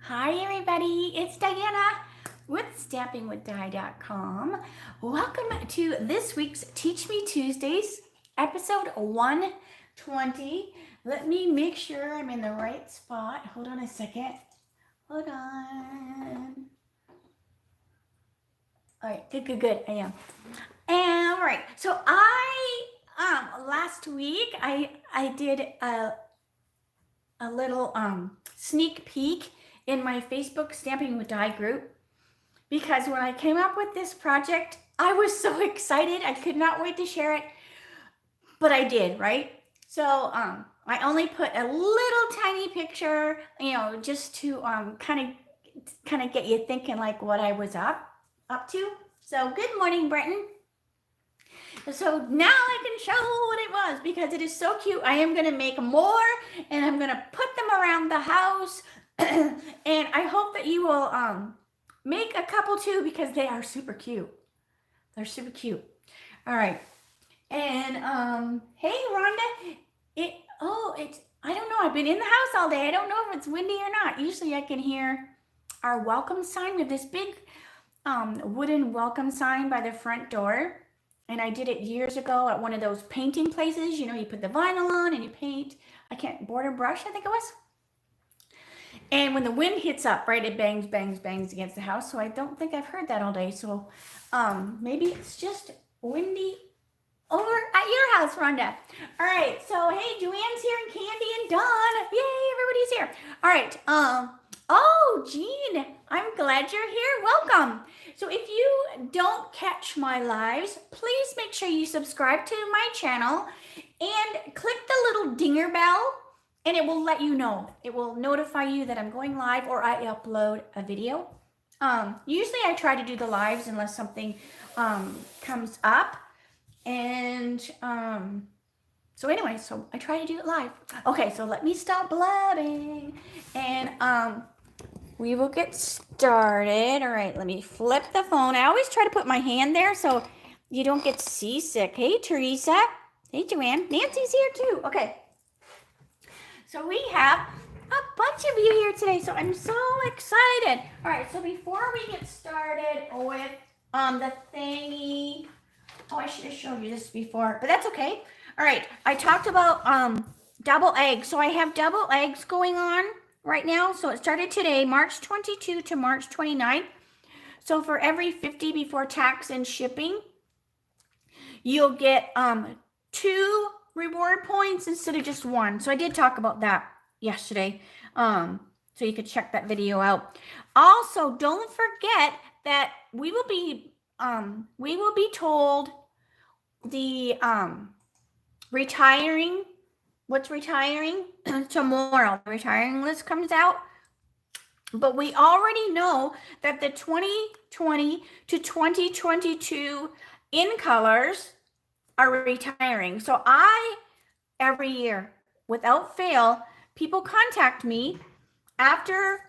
Hi everybody, it's Diana with stampingwithdie.com. Welcome to this week's Teach Me Tuesdays, episode 120. Let me make sure I'm in the right spot. Hold on a second. Hold on. All right, good. I am. And all right, so last week I did a little sneak peek in my Facebook Stamping with Die group, because when I came up with this project, I was so excited. I could not wait to share it, but I did, right? So I only put a little tiny picture, just to kind of get you thinking like what I was up to. So good morning, Brenton. So now I can show what it was because it is so cute. I am going to make more and I'm going to put them around the house. And I hope that you will make a couple too, because they are super cute. They're super cute. All right. And hey Rhonda, I don't know. I've been in the house all day. I don't know if it's windy or not. Usually I can hear our welcome sign. We have this big wooden welcome sign by the front door. And I did it years ago at one of those painting places. You put the vinyl on and you paint. Board and brush, I think it was. And when the wind hits up, right, it bangs against the house. So I don't think I've heard that all day. So maybe it's just windy over at your house, Rhonda. All right. So, hey, Joanne's here and Candy and Dawn. Yay, everybody's here. All right. Oh, Jean, I'm glad you're here. Welcome. So if you don't catch my lives, please make sure you subscribe to my channel and click the little dinger bell, and it will let you know. It will notify you that I'm going live or I upload a video. Usually I try to do the lives unless something comes up. And so I try to do it live. Okay, so let me stop blabbing. And we will get started. All right, let me flip the phone. I always try to put my hand there so you don't get seasick. Hey, Teresa. Hey, Joanne. Nancy's here too. Okay. So we have a bunch of you here today, so I'm so excited. All right, so before we get started with the thingy, I should have shown you this before, but that's okay. All right, I talked about double eggs. So I have double eggs going on right now. So it started today, March 22 to March 29. So for every 50 before tax and shipping, you'll get 2 reward points instead of just 1. So I did talk about that yesterday. So you could check that video out. Also, don't forget that we will be told the what's retiring tomorrow. The retiring list comes out. But we already know that the 2020 to 2022 in colors are retiring. So every year, without fail, people contact me after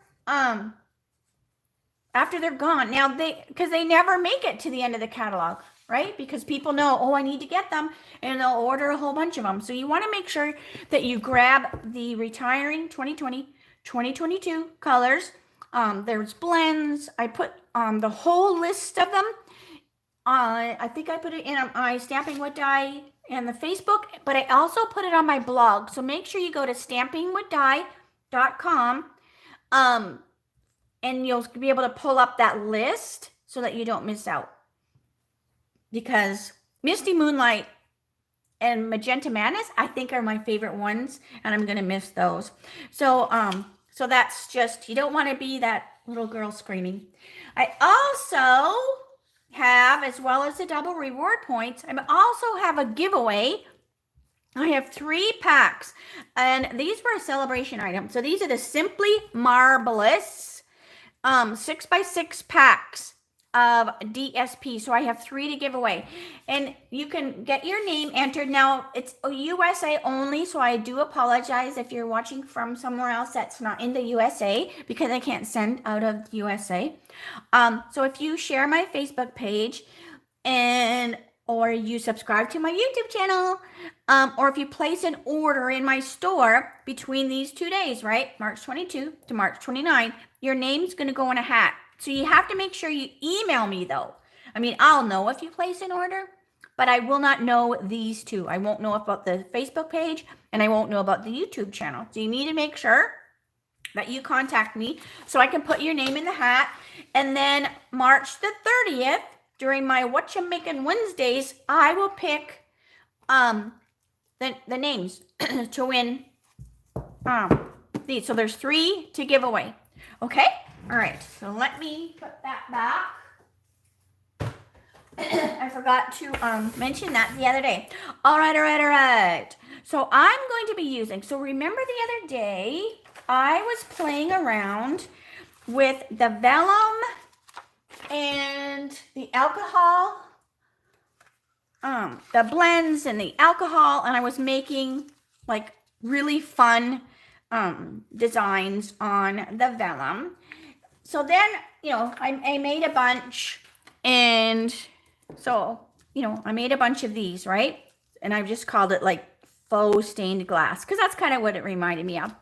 they're gone. Now because they never make it to the end of the catalog, right? Because people know, I need to get them, and they'll order a whole bunch of them. So you want to make sure that you grab the retiring 2020, 2022 colors. There's blends. I put the whole list of them. I think I put it in my Stamping with Die and the Facebook, but I also put it on my blog. So make sure you go to stampingwithdie.com, and you'll be able to pull up that list so that you don't miss out. Because Misty Moonlight and Magenta Madness, I think, are my favorite ones, and I'm going to miss those. So that's just, you don't want to be that little girl screaming. I also have, as well as the double reward points, I also have a giveaway. I have 3 packs, and these were a celebration item. So these are the Simply Marvelous 6x6 packs of DSP. So I have 3 to give away, and you can get your name entered. Now it's USA only, so I do apologize if you're watching from somewhere else that's not in the USA, because I can't send out of the USA. So if you share my Facebook page or you subscribe to my YouTube channel, or if you place an order in my store between these 2 days, right? March 22 to March 29, your name's going to go in a hat. So you have to make sure you email me though. I mean, I'll know if you place an order, but I will not know these two. I won't know about the Facebook page and I won't know about the YouTube channel. So you need to make sure that you contact me so I can put your name in the hat. And then March the 30th, during my What You Making Wednesdays, I will pick the names to win these. So there's 3 to give away. Okay? All right. So let me put that back. I forgot to mention that the other day. All right. So I'm going to be using, so remember the other day, I was playing around with the vellum and the alcohol, the blends and the alcohol, and I was making like really fun designs on the vellum. So then, I made a bunch, and so, I made a bunch of these, right? And I've just called it like faux stained glass because that's kind of what it reminded me of.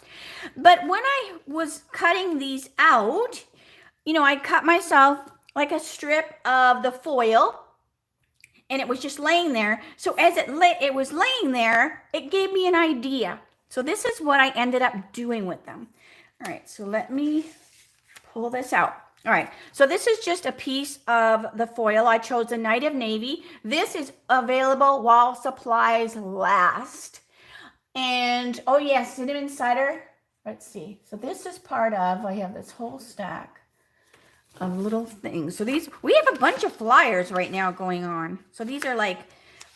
But when I was cutting these out, I cut myself like a strip of the foil, and it was just laying there. So as it was laying there, it gave me an idea. So this is what I ended up doing with them. All right, so let me pull this out. All right, so this is just a piece of the foil. I chose the Night of Navy. This is available while supplies last. And, oh yes, cinnamon cider. Let's see. So this is part of, I have this whole stack of little things. So these, we have a bunch of flyers right now going on. So these are like,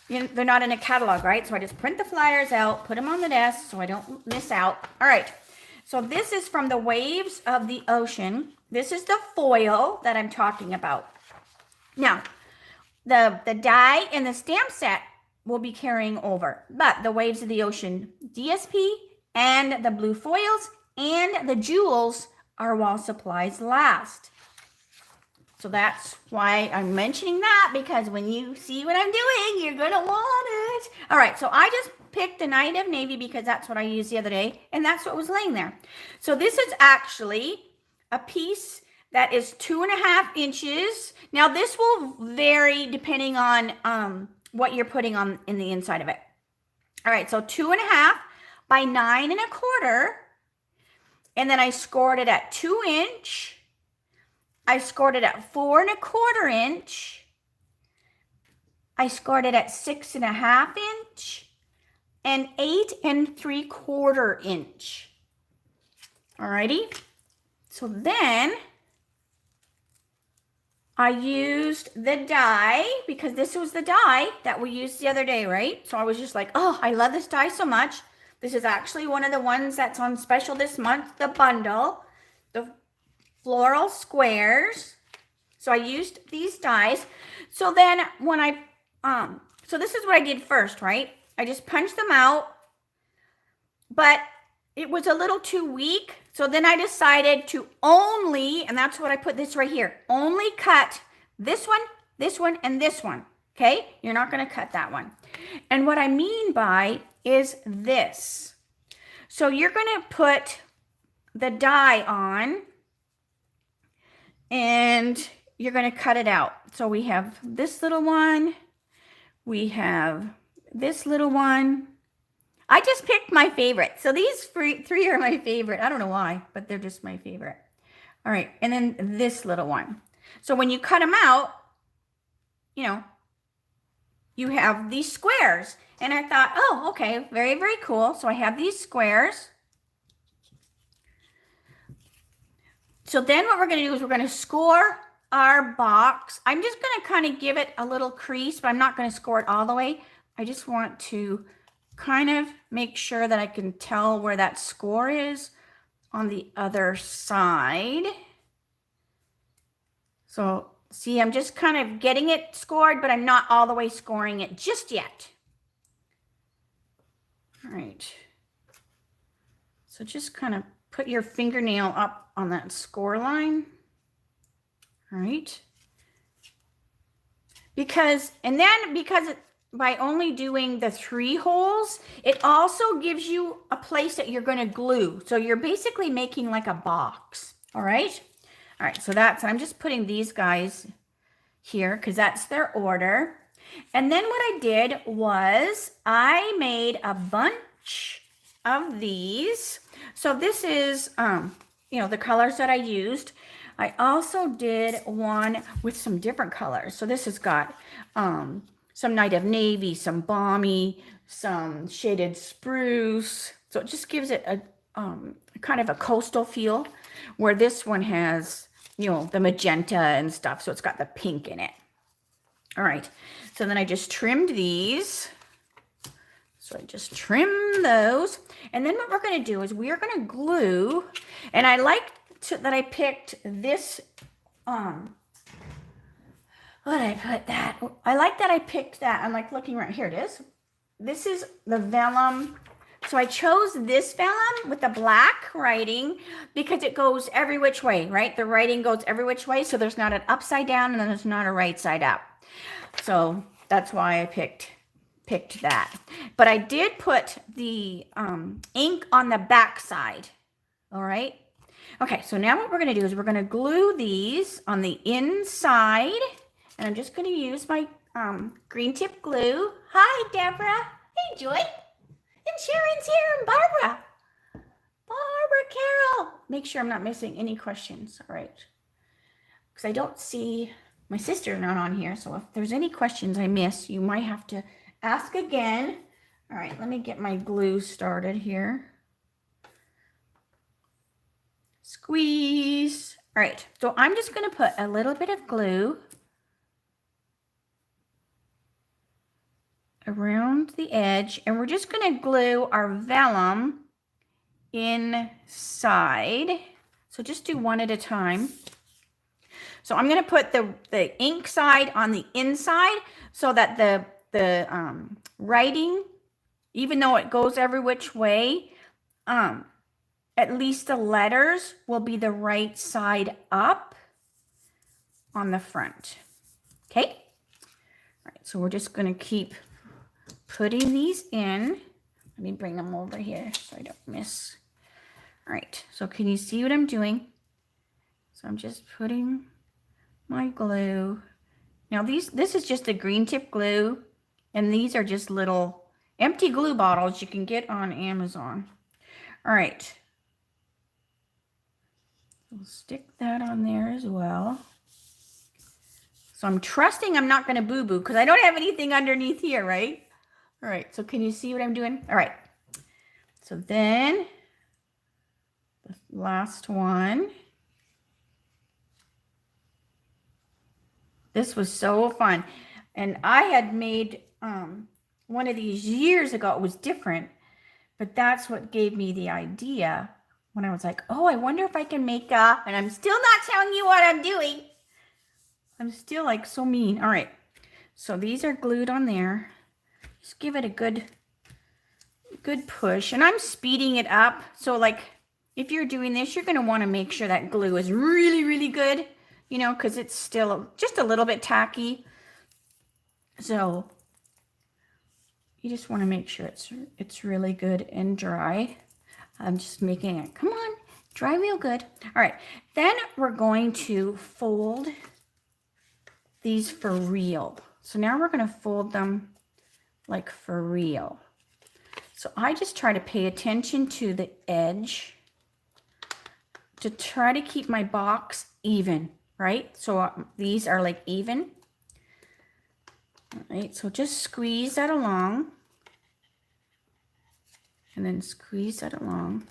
they're not in a catalog, right? So I just print the flyers out, put them on the desk so I don't miss out. All right. So this is from the Waves of the Ocean. This is the foil that I'm talking about. Now, the die and the stamp set will be carrying over, but the Waves of the Ocean DSP and the blue foils and the jewels are while supplies last. So that's why I'm mentioning that, because when you see what I'm doing, you're going to want it. All right, so I just picked the Night of Navy because that's what I used the other day, and that's what was laying there. So this is actually a piece that is 2.5 inches. Now this will vary depending on what you're putting on in the inside of it. All right, so 2.5 by 9.25, and then I scored it at 2 inch. I scored it at 4.25 inch. I scored it at 6.5 inch and 8.75 inch. Alrighty. So then I used the die, because this was the die that we used the other day, right? So I was just like, oh, I love this die so much. This is actually one of the ones that's on special this month, the bundle, the Floral squares. So I used these dies. So then when so this is what I did first, right? I just punched them out, but it was a little too weak. So then I decided to only, and that's what I put this right here, only cut this one, and this one. Okay? You're not going to cut that one. And what I mean by is this. So you're going to put the die on, and you're going to cut it out. So we have this little one. We have this little one. I just picked my favorite. So these three are my favorite. I don't know why, but they're just my favorite. All right. And then this little one. So when you cut them out, you have these squares. And I thought, oh, okay, very, very cool. So I have these squares. So then what we're going to do is we're going to score our box. I'm just going to kind of give it a little crease, but I'm not going to score it all the way. I just want to kind of make sure that I can tell where that score is on the other side. So see, I'm just kind of getting it scored, but I'm not all the way scoring it just yet. All right. So just kind of put your fingernail up on that score line. All right. because by only doing the 3 holes, it also gives you a place that you're going to glue. So you're basically making like a box. All right. All right. So I'm just putting these guys here because that's their order. And then what I did was I made a bunch of these. So this is, the colors that I used. I also did one with some different colors. So this has got some Night of Navy, some Balmy, some Shaded Spruce. So it just gives it a kind of a coastal feel, where this one has, the magenta and stuff. So it's got the pink in it. All right. So then I just trimmed these. So I just trim those. And then what we're going to do is we are going to glue. And I like that I picked this, what did I put that? I like that I picked that. I'm like looking right here. It is. This is the vellum. So I chose this vellum with the black writing because it goes every which way, right? The writing goes every which way. So there's not an upside down and then there's not a right side up. So that's why I picked that. But I did put the ink on the back side. All right. Okay, so now what we're going to do is we're going to glue these on the inside. And I'm just going to use my green tip glue. Hi, Deborah. Hey, Joy. And Sharon's here, and Barbara. Barbara Carol. Make sure I'm not missing any questions. All right. Because I don't see my sister not on here. So if there's any questions I miss, you might have to ask again. All right, let me get my glue started here. Squeeze. All right, so I'm just going to put a little bit of glue around the edge, and we're just going to glue our vellum inside. So just do one at a time. So I'm going to put the ink side on the inside so that the writing, even though it goes every which way, at least the letters will be the right side up on the front. Okay. All right. So we're just going to keep putting these in. Let me bring them over here so I don't miss. All right. So can you see what I'm doing? So I'm just putting my glue. Now this is just a green tip glue, and these are just little empty glue bottles you can get on Amazon. All right. We'll stick that on there as well. So I'm trusting I'm not going to boo-boo because I don't have anything underneath here, right? All right. So can you see what I'm doing? All right. So then the last one. This was so fun. And I had made one of these years ago. It was different, but that's what gave me the idea when I was like, oh, I wonder if I can make and I'm still not telling you what I'm doing. I'm still like so mean. All right. So these are glued on there. Just give it a good push. And I'm speeding it up. So like if you're doing this, you're going to want to make sure that glue is really, really good, because it's still just a little bit tacky. So you just want to make sure it's really good and dry. I'm just making it, come on, dry real good. All right, then we're going to fold these for real. So now we're going to fold them like for real. So I just try to pay attention to the edge to try to keep my box even, right? So these are like even. All right, so just squeeze that along. And then squeeze that along.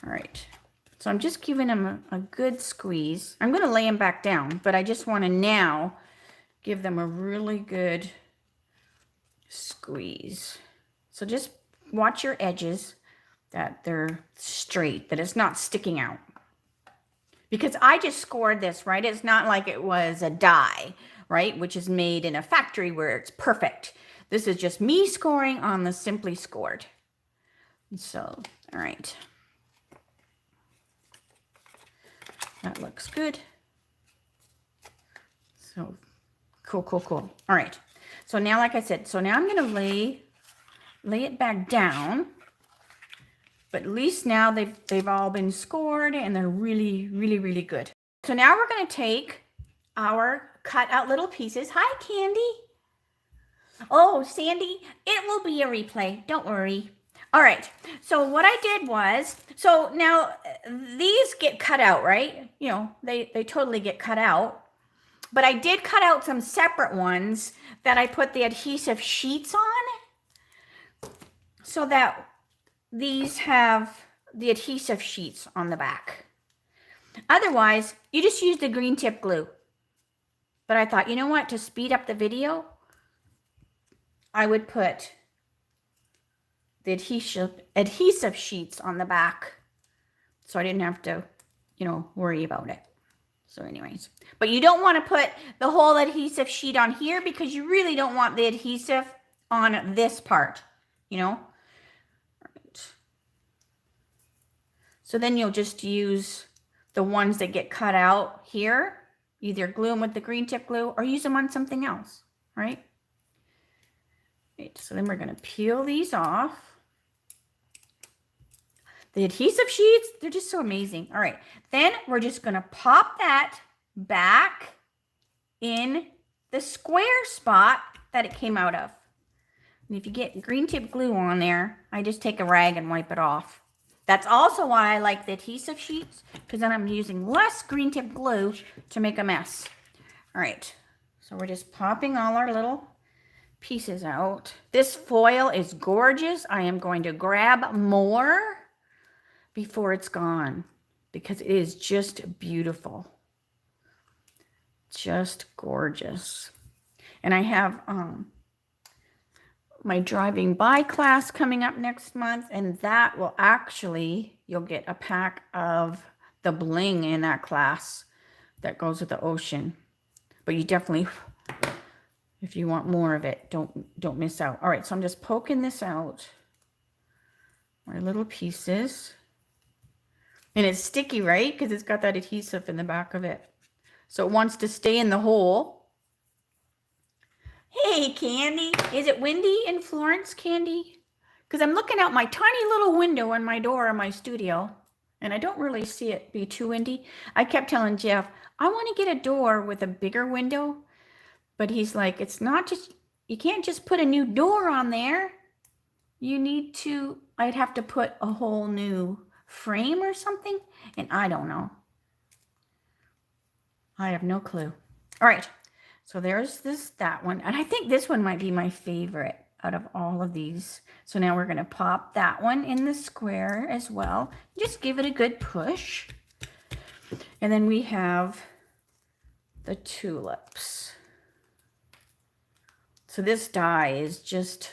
All right. So I'm just giving them a good squeeze. I'm going to lay them back down, but I just want to now give them a really good squeeze. So just watch your edges, that they're straight, that it's not sticking out. Because I just scored this, right? It's not like it was a die, right? Which is made in a factory where it's perfect. This is just me scoring on the Simply Scored. So, all right. That looks good. So Cool, cool, cool. All right. So now, like I said, so now I'm going to lay it back down. But at least now they've all been scored and they're really, really, really good. So now we're going to take our cut out little pieces. Hi, Candy. Oh, Sandy, it will be a replay. Don't worry. All right. So what I did was, so now these get cut out, right? You know, they totally get cut out. But I did cut out some separate ones that I put the adhesive sheets on so that these have the adhesive sheets on the back. Otherwise, you just use the green tip glue. But I thought, you know what, to speed up the video, I would put the adhesive sheets on the back so I didn't have to, you know, worry about it. So anyways, but you don't want to put the whole adhesive sheet on here because you really don't want the adhesive on this part, you know. Right. So then you'll just use the ones that get cut out here, either glue them with the green tip glue or use them on something else, right? Right, so then we're going to peel these off. The adhesive sheets, they're just so amazing. All right, then we're just going to pop that back in the square spot that it came out of. And if you get green tip glue on there, I just take a rag and wipe it off. That's also why I like the adhesive sheets, because then I'm using less green tip glue to make a mess. All right, so we're just popping all our little pieces out. This foil is gorgeous. I am going to grab more before it's gone because it is just beautiful. Just gorgeous. And I have my driving by class coming up next month, and that will actually, you'll get a pack of the bling in that class that goes with the ocean. But you definitely, if you want more of it, don't miss out. All right, so I'm just poking this out. My little pieces. And it's sticky, right? Because it's got that adhesive in the back of it. So it wants to stay in the hole. Hey, Candy. Is it windy in Florence, Candy? Because I'm looking out my tiny little window on my door in my studio. And I don't really see it be too windy. I kept telling Jeff, I want to get a door with a bigger window. But he's like, it's not just, you can't just put a new door on there. You need to, I'd have to put a whole new frame or something, and I don't know. I have no clue. All right, so there's that one, and I think this one might be my favorite out of all of these. So now we're going to pop that one in the square as well. Just give it a good push. And then we have the tulips. So this die is just,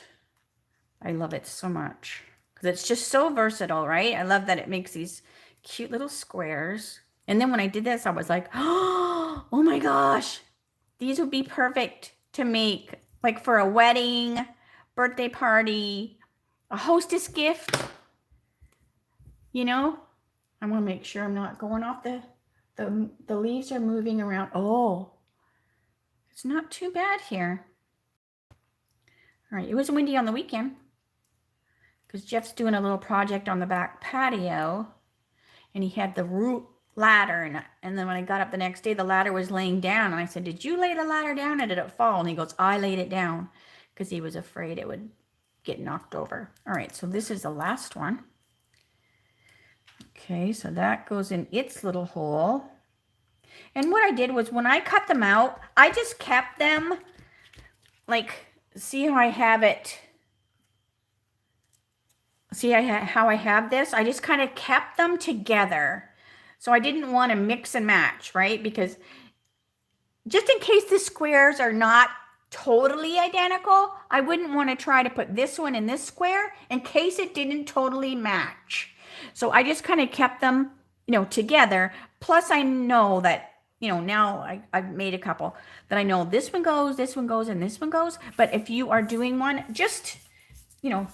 I love it so much. It's just so versatile, right? I love that it makes these cute little squares. And then when I did this, I was like, oh my gosh, these would be perfect to make like for a wedding, birthday party, a hostess gift. You know, I want to make sure I'm not going off the leaves are moving around. Oh, it's not too bad here. All right, it was windy on the weekend, because Jeff's doing a little project on the back patio, and he had the root ladder, and then when I got up the next day, the ladder was laying down, and I said, did you lay the ladder down, or did it fall? And he goes, I laid it down, because he was afraid it would get knocked over. All right, so this is the last one. Okay, so that goes in its little hole. And what I did was when I cut them out, I just kept them, like, see how I have it? See how I have this? I just kind of kept them together. So I didn't want to mix and match, right? Because just in case the squares are not totally identical, I wouldn't want to try to put this one in this square in case it didn't totally match. So I just kind of kept them, you know, together. Plus I know that, you know, now I've made a couple that I know this one goes, and this one goes. But if you are doing one, just, you know,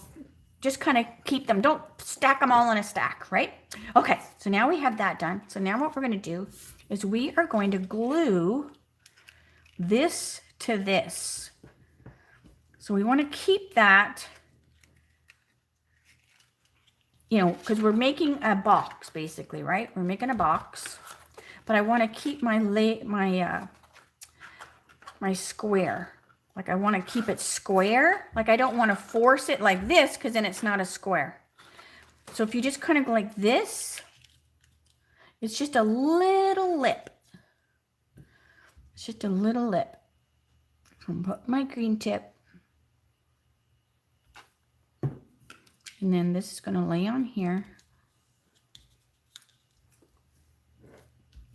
just kind of keep them. Don't stack them all in a stack, right? Okay, so now we have that done. So now what we're going to do is we are going to glue this to this. So we want to keep that, you know, because we're making a box basically, right? We're making a box, but I want to keep my my square. Like I want to keep it square. Like I don't want to force it like this because then it's not a square. So if you just kind of go like this, it's just a little lip. It's just a little lip. So I'm put my green tip. And then this is going to lay on here.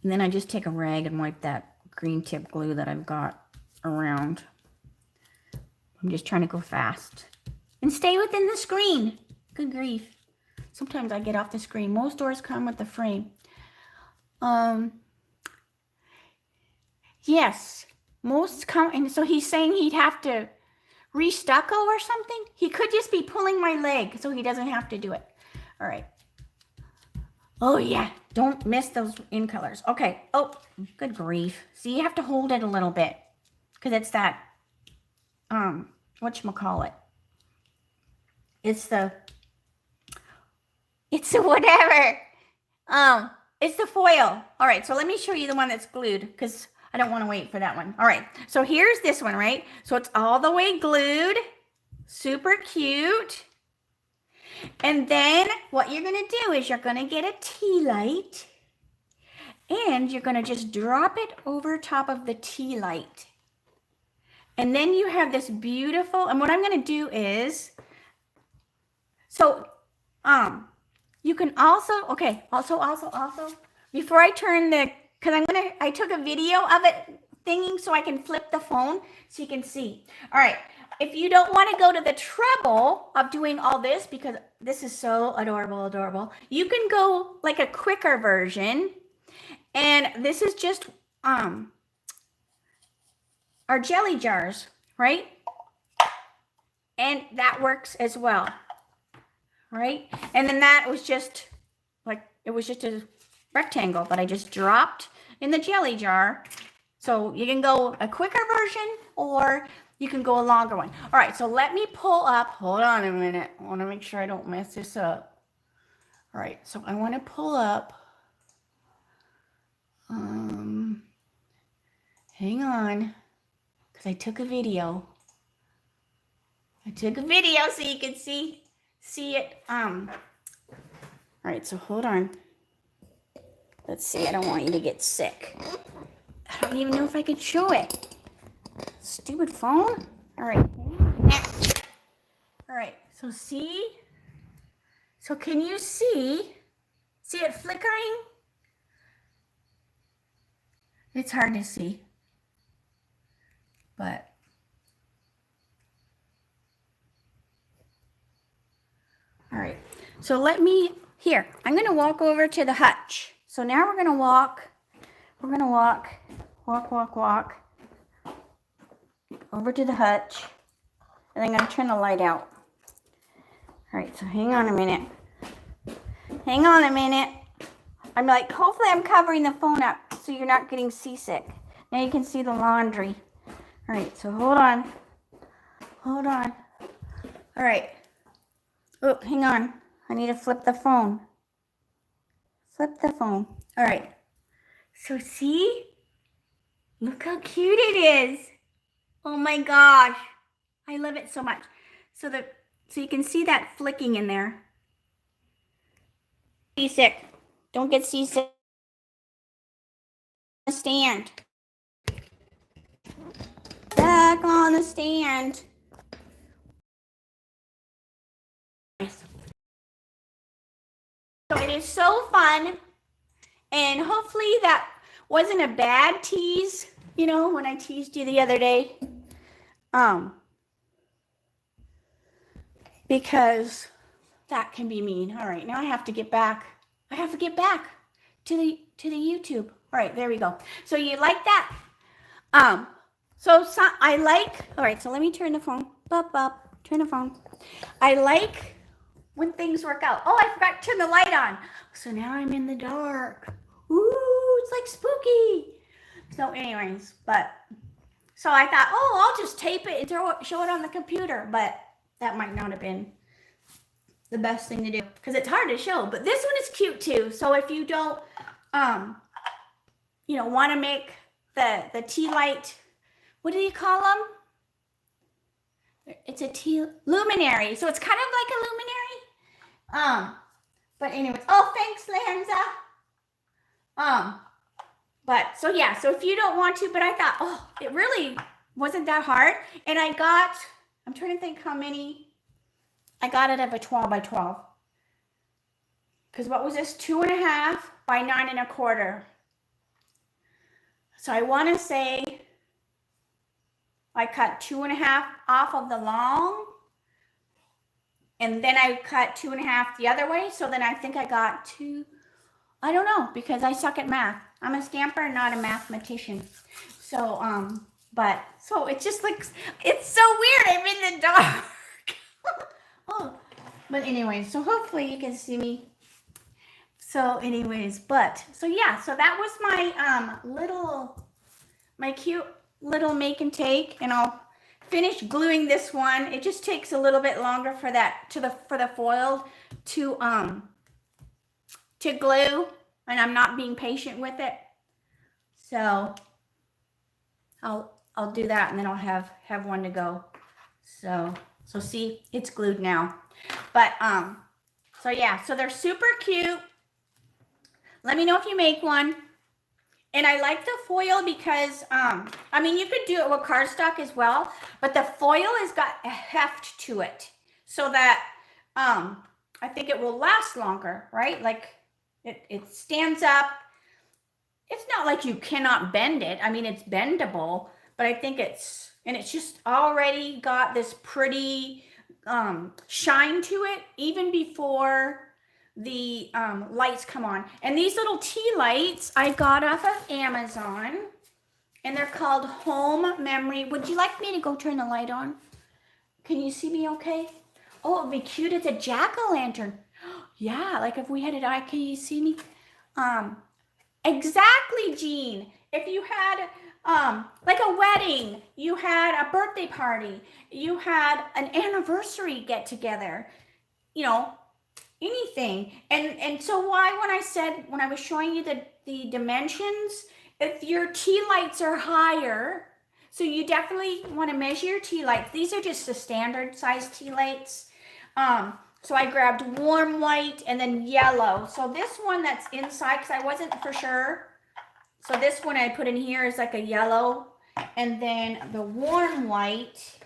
And then I just take a rag and wipe that green tip glue that I've got around. I'm just trying to go fast. And stay within the screen. Good grief. Sometimes I get off the screen. Most doors come with the frame. Yes. Most come, and so he's saying he'd have to re-stucco or something. He could just be pulling my leg so he doesn't have to do it. All right. Oh yeah, don't miss those in colors. Okay. Oh, good grief. See, you have to hold it a little bit because it's that, whatchamacallit. It's the whatever. It's the foil. All right, so let me show you the one that's glued because I don't want to wait for that one. All right, so here's this one, right? So it's all the way glued. Super cute. And then what you're going to do is you're going to get a tea light and you're going to just drop it over top of the tea light. And then you have this beautiful, and what I'm going to do is, so, you can also, okay, also, before I turn because I took a video of it thinking so I can flip the phone so you can see. All right, if you don't want to go to the trouble of doing all this, because this is so adorable, you can go like a quicker version. And this is just our jelly jars, right? And that works as well, right? And then that was just like, it was just a rectangle that I just dropped in the jelly jar. So you can go a quicker version or you can go a longer one. All right, so let me pull up. Hold on a minute. I want to make sure I don't mess this up. All right, so I want to pull up. Hang on, because I took a video. So you can see it. All right, so hold on. Let's see, I don't want you to get sick. I don't even know if I could show it. Stupid phone. All right. All right, so see? So can you see it flickering? It's hard to see, but all right. So let me, here, I'm going to walk over to the hutch. So now we're going to walk over to the hutch, and I'm going to turn the light out. All right, so hang on a minute. I'm like, hopefully I'm covering the phone up so you're not getting seasick. Now you can see the laundry. All right, so hold on. All right. Oh, hang on. I need to flip the phone. All right. So see? Look how cute it is. Oh my gosh. I love it so much. So you can see that flicking in there. Seasick. Don't get seasick. Stand. Back on the stand. So it is so fun, and hopefully that wasn't a bad tease, you know, when I teased you the other day, because that can be mean. All right, now I have to get back to the YouTube. All right, there we go. So you like that? I like, all right, so let me turn the phone, turn the phone. I like when things work out. Oh, I forgot to turn the light on. So now I'm in the dark. Ooh, it's like spooky. So anyways, but So I thought, oh, I'll just tape it and show it on the computer. But that might not have been the best thing to do because it's hard to show. But this one is cute too. So if you don't, want to make the tea light, what do you call them? It's a tea luminary. So it's kind of like a luminary. But anyways, oh, thanks, Lanza. But so yeah, so if you don't want to, but I thought, oh, it really wasn't that hard. And I'm trying to think how many, I got it of a 12 by 12. Because what was this? 2.5 by 9.25. So I want to say I cut 2.5 off of the long. And then I cut 2.5 the other way. So then I think I got 2. I don't know because I suck at math. I'm a stamper, not a mathematician. So, so it just looks, it's so weird. I'm in the dark. Oh, but anyway, so hopefully you can see me. So anyways, so yeah, so that was my cute little make and take, and I'll finish gluing this one. It just takes a little bit longer for the foil to glue, and I'm not being patient with it. So I'll do that, and then I'll have one to go. So see, it's glued now. But so yeah, so they're super cute. Let me know if you make one. And I like the foil because I mean, you could do it with cardstock as well, but the foil has got a heft to it, so that I think it will last longer, right? Like it stands up. It's not like you cannot bend it. I mean, it's bendable, but I think it's just already got this pretty shine to it even before the lights come on. And these little tea lights I got off of Amazon, and they're called Home Memory. Would you like me to go turn the light on? Can you see me okay? Oh, it'd be cute as a jack-o'-lantern. Yeah, like if we had it, can you see me? Exactly, Jean. If you had like a wedding, you had a birthday party, you had an anniversary get together, anything. And so when I was showing you the dimensions, if your tea lights are higher, so you definitely want to measure your tea lights. These are just the standard size tea lights. So I grabbed warm white and then yellow. So this one that's inside, because I wasn't for sure. So this one I put in here is like a yellow. And then the warm white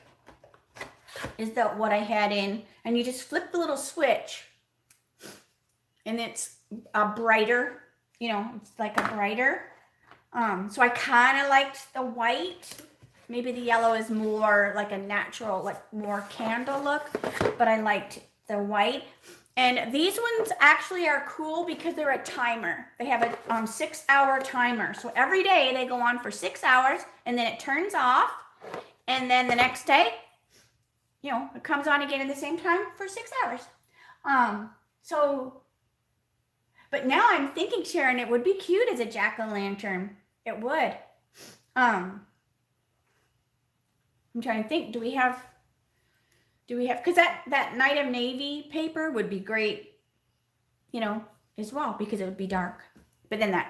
is what I had in. And you just flip the little switch. And it's a brighter, it's like a brighter. So I kind of liked the white. Maybe the yellow is more like a natural, like more candle look. But I liked the white. And these ones actually are cool because they're a timer. They have a 6-hour timer. So every day they go on for 6 hours, and then it turns off. And then the next day, it comes on again at the same time for 6 hours. But now I'm thinking, Sharon, it would be cute as a jack-o'-lantern. It would. I'm trying to think, do we have, because that Night of Navy paper would be great, as well, because it would be dark. But then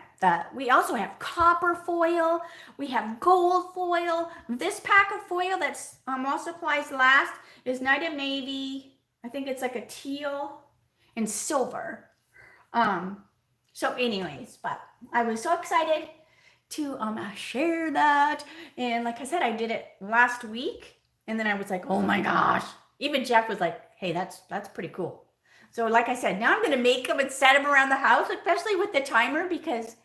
we also have copper foil, we have gold foil. This pack of foil that's all supplies last is Night of Navy. I think it's like a teal and silver. So anyways, but I was so excited to share that. And like I said, I did it last week, and then I was like, oh my gosh. Even Jeff was like, hey, that's pretty cool. So like I said, now I'm going to make them and set them around the house, especially with the timer, because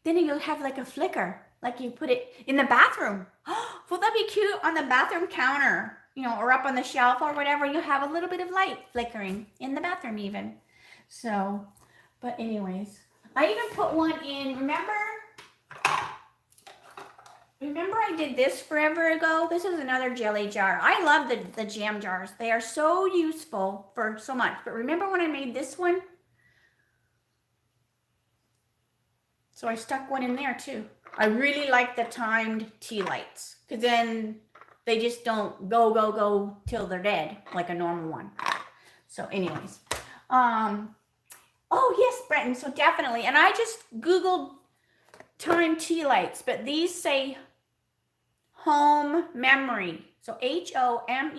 then you'll have like a flicker, like you put it in the bathroom. Oh, will that be cute on the bathroom counter, or up on the shelf or whatever? You'll have a little bit of light flickering in the bathroom even. So, but anyways, I even put one in, remember I did this forever ago? This is another jelly jar. I love the jam jars. They are so useful for so much. But remember when I made this one? So I stuck one in there too. I really like the timed tea lights because then they just don't go till they're dead like a normal one. So anyways, oh yes, Breton, so definitely. And I just Googled timed tea lights, but these say home memory. So HOMEMORY.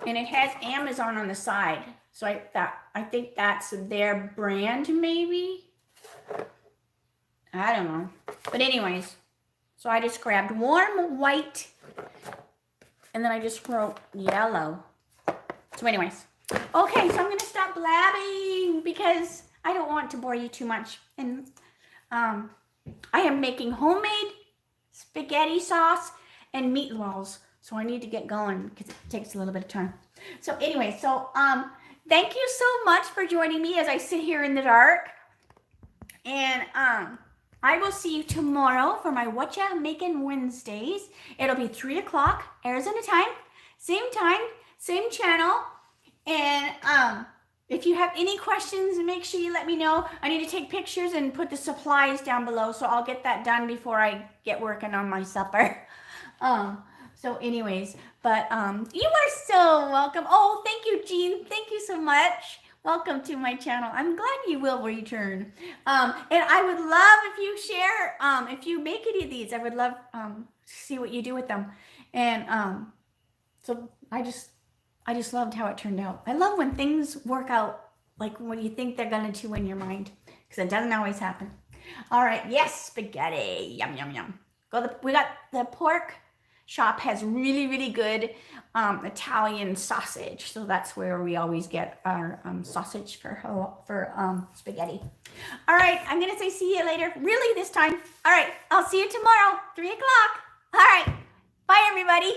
And it has Amazon on the side. So I think that's their brand maybe. I don't know. But anyways, so I just grabbed warm white and then I just wrote yellow. So anyways, okay, so I'm going to stop blabbing because I don't want to bore you too much. And I am making homemade spaghetti sauce and meatballs. So I need to get going because it takes a little bit of time. So anyway, so thank you so much for joining me as I sit here in the dark. And I will see you tomorrow for my Whatcha Making Wednesdays. It'll be 3 o'clock Arizona time, same channel. And if you have any questions, make sure you let me know. I need to take pictures and put the supplies down below, so I'll get that done before I get working on my supper. So anyways, but you are so welcome. Oh, thank you, Jean. Thank you so much. Welcome to my channel. I'm glad you will return. And I would love if you share, if you make any of these, I would love to see what you do with them. And so I just loved how it turned out. I love when things work out like what you think they're gonna do in your mind, because it doesn't always happen. All right, yes, spaghetti, yum, yum, yum. We got the pork shop has really good Italian sausage, so that's where we always get our sausage for spaghetti. All right, I'm gonna say see you later, really this time. All right, I'll see you tomorrow, 3 o'clock. All right, bye everybody.